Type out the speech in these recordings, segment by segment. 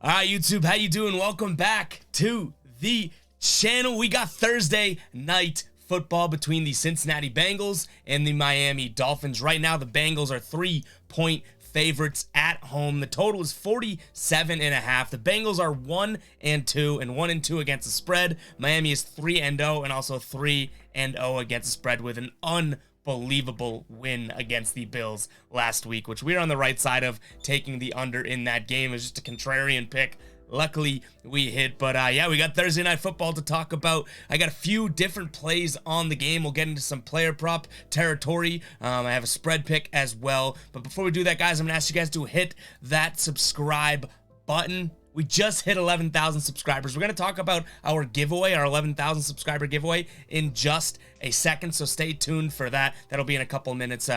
All right, YouTube, how you doing? Welcome back to the channel. We got Thursday night football between the Cincinnati Bengals and the Miami Dolphins. Right now, the Bengals are 3-point favorites at home. The total is 47.5. The Bengals are 1-2 and 1-2 against the spread. Miami is 3-0 and also 3-0 against the spread with an unbelievable win against the Bills last week, which we're on the right side of taking the under in that game. It was just a contrarian pick. Luckily we hit, but yeah, we got Thursday night football to talk about. I got a few different plays on the game. We'll get into some player prop territory. I have a spread pick as well, but before we do that, guys, I'm gonna ask you guys to hit that subscribe button. We just hit 11,000 subscribers. We're going to talk about our giveaway, our 11,000 subscriber giveaway, in just a second, so stay tuned for that. That'll be in a couple minutes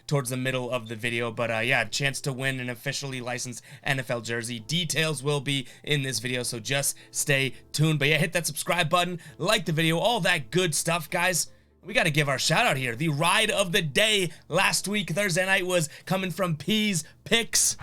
towards the middle of the video. But yeah, chance to win an officially licensed NFL jersey. Details will be in this video, so just stay tuned. But yeah, hit that subscribe button, like the video, all that good stuff, guys. We got to give our shout out here. The ride of the day last week, Thursday night, was coming from P's Picks.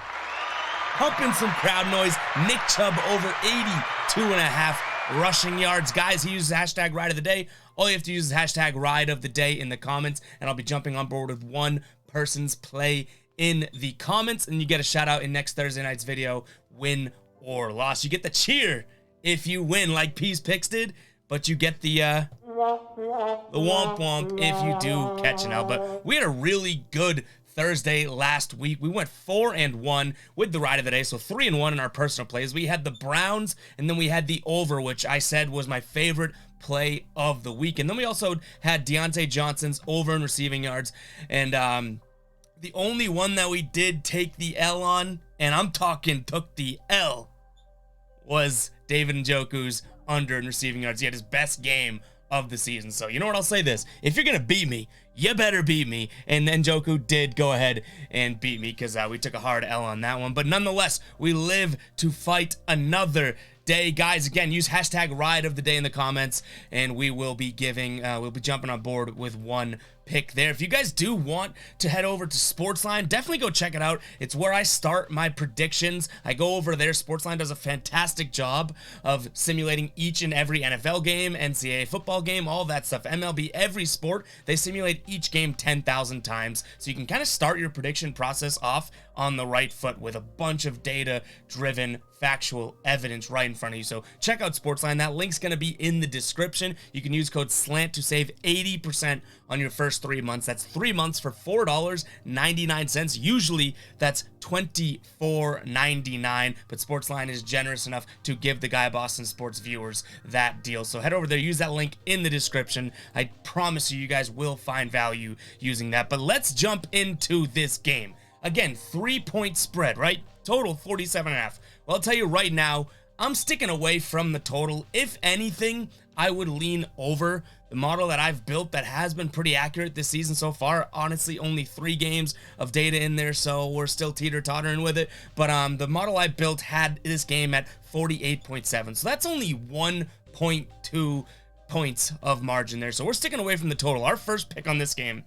Pumping some crowd noise. Nick Chubb over 82.5 rushing yards. Guys, he uses hashtag ride of the day. All you have to use is hashtag ride of the day in the comments, and I'll be jumping on board with one person's play in the comments, and you get a shout out in next Thursday night's video, win or loss. You get the cheer if you win like P's Picks did, but you get the womp womp if you do catch it out. But we had a really good Thursday last week. We went 4-1 with the ride of the day, so 3-1 in our personal plays. We had the Browns, and then we had the over, which I said was my favorite play of the week. And then we also had Deontay Johnson's over in receiving yards. And the only one that we did take the L on, and I'm talking took the L, was David Njoku's under in receiving yards. He had his best game of the season. So you know what, I'll say this: if you're gonna beat me, you better beat me. And then Njoku did go ahead and beat me, because we took a hard L on that one. But nonetheless, we live to fight another day. Guys, again, use hashtag ride of the day in the comments, and we will be giving we'll be jumping on board with one pick there. If you guys do want to head over to SportsLine, definitely go check it out. It's where I start my predictions. I go over there. SportsLine does a fantastic job of simulating each and every NFL game, NCAA football game, all that stuff, MLB, every sport. They simulate each game 10,000 times, so you can kind of start your prediction process off on the right foot with a bunch of data-driven factual evidence right in front of you. So check out SportsLine. That link's going to be in the description. You can use code SLANT to save 80% on your first 3 months. That's 3 months for $4.99. Usually that's $24.99, but SportsLine is generous enough to give the Guy Boston Sports viewers that deal. So head over there, use that link in the description. I promise you, you guys will find value using that. But let's jump into this game. Again, 3-point spread, right? Total 47.5. Well, I'll tell you right now, I'm sticking away from the total. If anything, I would lean over. The model that I've built that has been pretty accurate this season so far, honestly, only 3 games of data in there, so we're still teeter-tottering with it. But the model I built had this game at 48.7, so that's only 1.2 points of margin there. So we're sticking away from the total. Our first pick on this game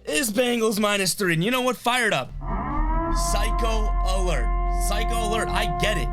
is Bengals -3. And you know what? Fired up. Psycho alert. Psycho alert. I get it.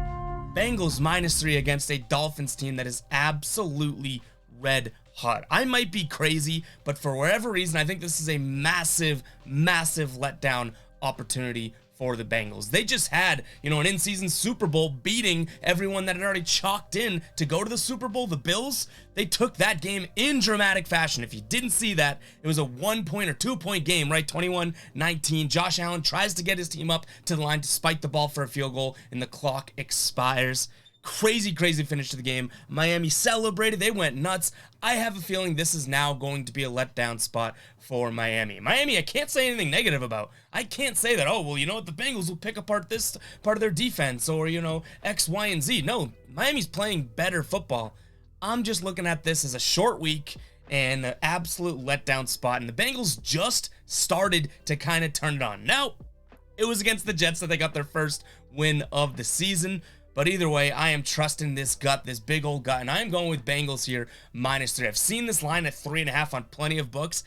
Bengals -3 against a Dolphins team that is absolutely red hot. I might be crazy, but for whatever reason, I think this is a massive, massive letdown opportunity for the Bengals. They just had, an in-season Super Bowl, beating everyone that had already chalked in to go to the Super Bowl. The Bills, they took that game in dramatic fashion. If you didn't see that, it was a 1-point or 2-point game, right? 21-19. Josh Allen tries to get his team up to the line to spike the ball for a field goal, and the clock expires. Crazy finish to the game. Miami celebrated. They went nuts. I have a feeling this is now going to be a letdown spot for Miami. Miami, I can't say anything negative about. I can't say that, oh, well, you know what, the Bengals will pick apart this part of their defense, or, X, Y, and Z. No, Miami's playing better football. I'm just looking at this as a short week and an absolute letdown spot, and the Bengals just started to kind of turn it on. Now, it was against the Jets that they got their first win of the season. But either way, I am trusting this gut, this big old gut, and I am going with Bengals here -3. I've seen this line at 3.5 on plenty of books.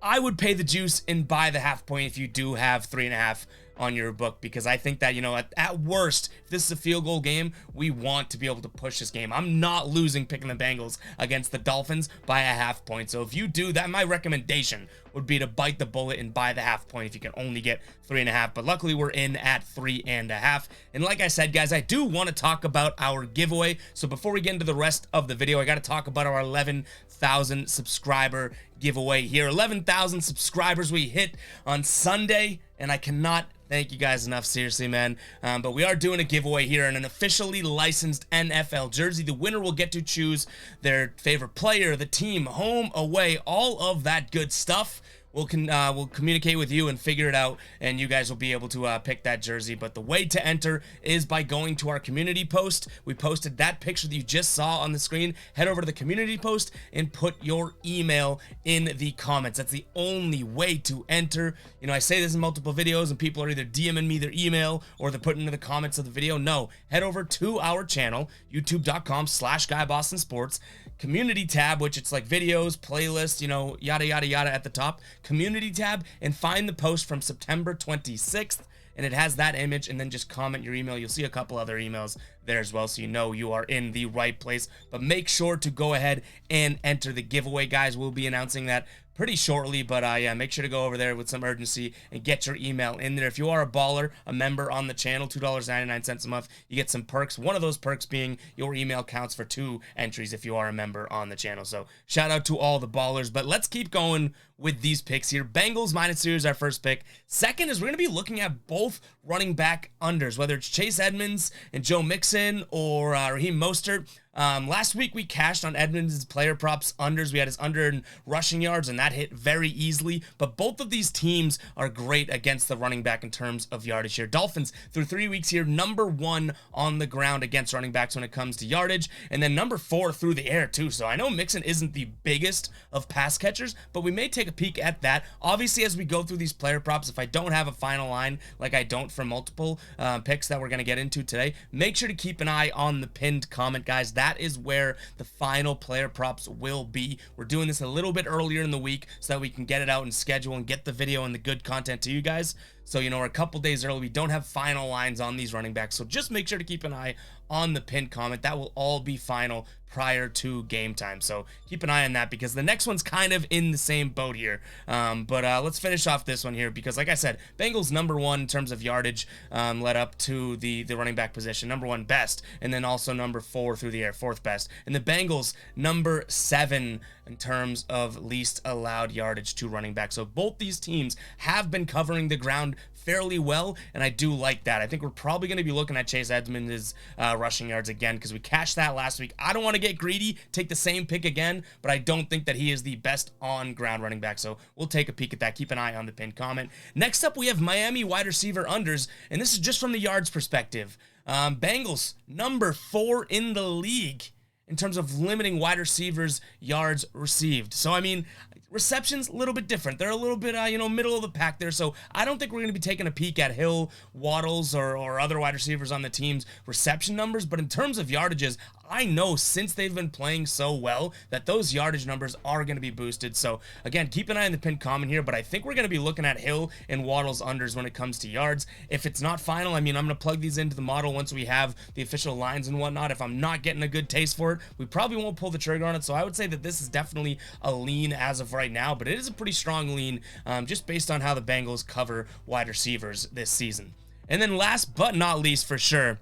I would pay the juice and buy the half point if you do have 3.5 on your book, because I think that, you know, at worst, if this is a field goal game, we want to be able to push this game. I'm not losing picking the Bengals against the Dolphins by a half point. So if you do that, my recommendation would be to bite the bullet and buy the half point if you can only get 3.5. But luckily we're in at 3.5. And like I said, guys, I do want to talk about our giveaway. So before we get into the rest of the video, I got to talk about our 11,000 subscriber giveaway here. 11,000 subscribers we hit on Sunday, and I cannot thank you guys enough, seriously, man. But we are doing a giveaway here in an officially licensed NFL jersey. The winner will get to choose their favorite player, the team, home, away, all of that good stuff. We'll communicate with you and figure it out, and you guys will be able to pick that jersey. But the way to enter is by going to our community post. We posted that picture that you just saw on the screen. Head over to the community post and put your email in the comments. That's the only way to enter. You know, I say this in multiple videos, and people are either DMing me their email or they're putting into the comments of the video. No, head over to our channel, youtube.com/GuyBostonSports. Community tab, which it's like videos, playlists, you know, yada yada yada at the top, community tab, and find the post from September 26th, and it has that image, and then just comment your email. You'll see a couple other emails there as well, so you know you are in the right place. But make sure to go ahead and enter the giveaway, guys. We'll be announcing that pretty shortly, but yeah, make sure to go over there with some urgency and get your email in there. If you are a baller, a member on the channel, $2.99 a month, you get some perks. One of those perks being your email counts for 2 entries if you are a member on the channel. So shout out to all the ballers. But let's keep going with these picks here. Bengals -2 is our first pick. Second is we're going to be looking at both running back unders, whether it's Chase Edmonds and Joe Mixon or Raheem Mostert. Last week we cashed on Edmonds' player props unders. We had his under in rushing yards, and that hit very easily. But both of these teams are great against the running back in terms of yardage here. Dolphins, through 3 weeks here, #1 on the ground against running backs when it comes to yardage, and then #4 through the air too. So I know Mixon isn't the biggest of pass catchers, but we may take a peek at that. Obviously, as we go through these player props, if I don't have a final line, like I don't for multiple picks that we're going to get into today, make sure to keep an eye on the pinned comment, guys. That is where the final player props will be. We're doing this a little bit earlier in the week so that we can get it out and schedule and get the video and the good content to you guys. So, you know, we're a couple days early. We don't have final lines on these running backs. So just make sure to keep an eye on the pinned comment. That will all be final prior to game time. So keep an eye on that, because the next one's kind of in the same boat here. But let's finish off this one here, because like I said, Bengals #1 in terms of yardage led up to the running back position. #1 best, and then also #4 through the air, 4th best. And the Bengals #7 in terms of least allowed yardage to running back. So both these teams have been covering the ground fairly well, and I do like that. I think we're probably going to be looking at Chase Edmonds' rushing yards again, because we cashed that last week. I don't want to get greedy, take the same pick again, but I don't think that he is the best on-ground running back, so we'll take a peek at that. Keep an eye on the pinned comment. Next up, we have Miami wide receiver unders, and this is just from the yards perspective. Bengals, #4 in the league in terms of limiting wide receivers' yards received. So, I mean, receptions, a little bit different. They're a little bit, you know, middle of the pack there. So I don't think we're going to be taking a peek at Hill, Waddles, or other wide receivers on the team's reception numbers. But in terms of yardages, I know since they've been playing so well that those yardage numbers are going to be boosted. So again, keep an eye on the pinned comment here, but I think we're going to be looking at Hill and Waddles unders when it comes to yards. If it's not final, I mean, I'm going to plug these into the model once we have the official lines and whatnot. If I'm not getting a good taste for it, we probably won't pull the trigger on it. So I would say that this is definitely a lean as of right now, but it is a pretty strong lean just based on how the Bengals cover wide receivers this season. And then last but not least, for sure,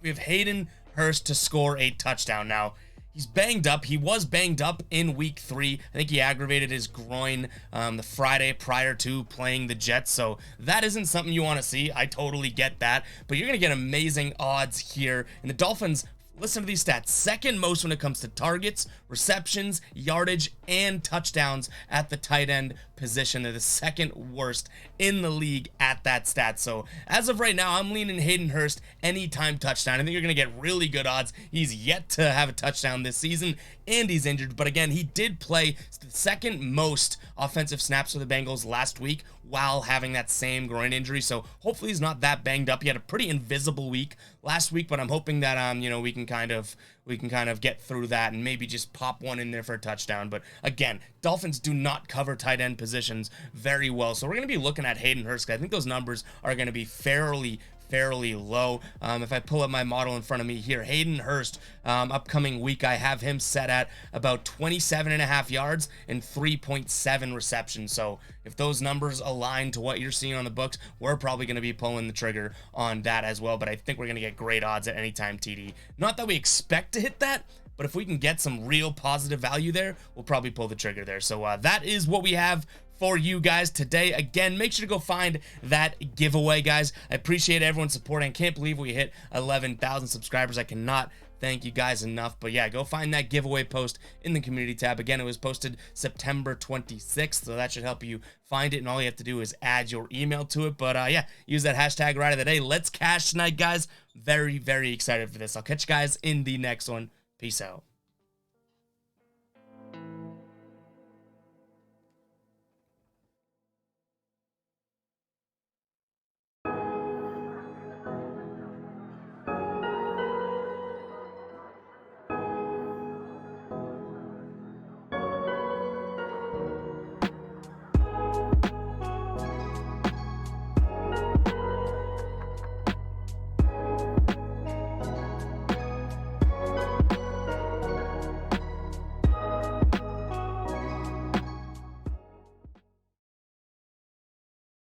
we have Hayden Hurst to score a touchdown. Now, he's banged up. He was banged up in week 3. I think he aggravated his groin the Friday prior to playing the Jets. So that isn't something you want to see. I totally get that. But you're going to get amazing odds here. And the Dolphins, listen to these stats, 2nd most when it comes to targets, receptions, yardage, and touchdowns at the tight end position. They're the 2nd worst in the league at that stat. So as of right now, I'm leaning Hayden Hurst anytime touchdown. I think you're going to get really good odds. He's yet to have a touchdown this season, and he's injured. But again, he did play the 2nd most offensive snaps for the Bengals last week, while having that same groin injury. So hopefully he's not that banged up. He had a pretty invisible week last week, but I'm hoping that you know, we can kind of get through that and maybe just pop one in there for a touchdown. But again, Dolphins do not cover tight end positions very well, so we're going to be looking at Hayden Hurst. I think those numbers are going to be fairly low. If I pull up my model in front of me here, Hayden Hurst, upcoming week, I have him set at about 27.5 yards and 3.7 receptions. So if those numbers align to what you're seeing on the books, we're probably going to be pulling the trigger on that as well. But I think we're going to get great odds at anytime TD. Not that we expect to hit that, but if we can get some real positive value there, we'll probably pull the trigger there. So that is what we have for you guys today. Again, make sure to go find that giveaway, guys. I appreciate everyone supporting. I can't believe we hit 11,000 subscribers. I cannot thank you guys enough. But yeah, go find that giveaway post in the community tab. Again, it was posted September 26th, so that should help you find it, and all you have to do is add your email to it. But yeah, use that hashtag ride of the day. Let's cash tonight, guys. Very excited for this. I'll catch you guys in the next one. Peace out.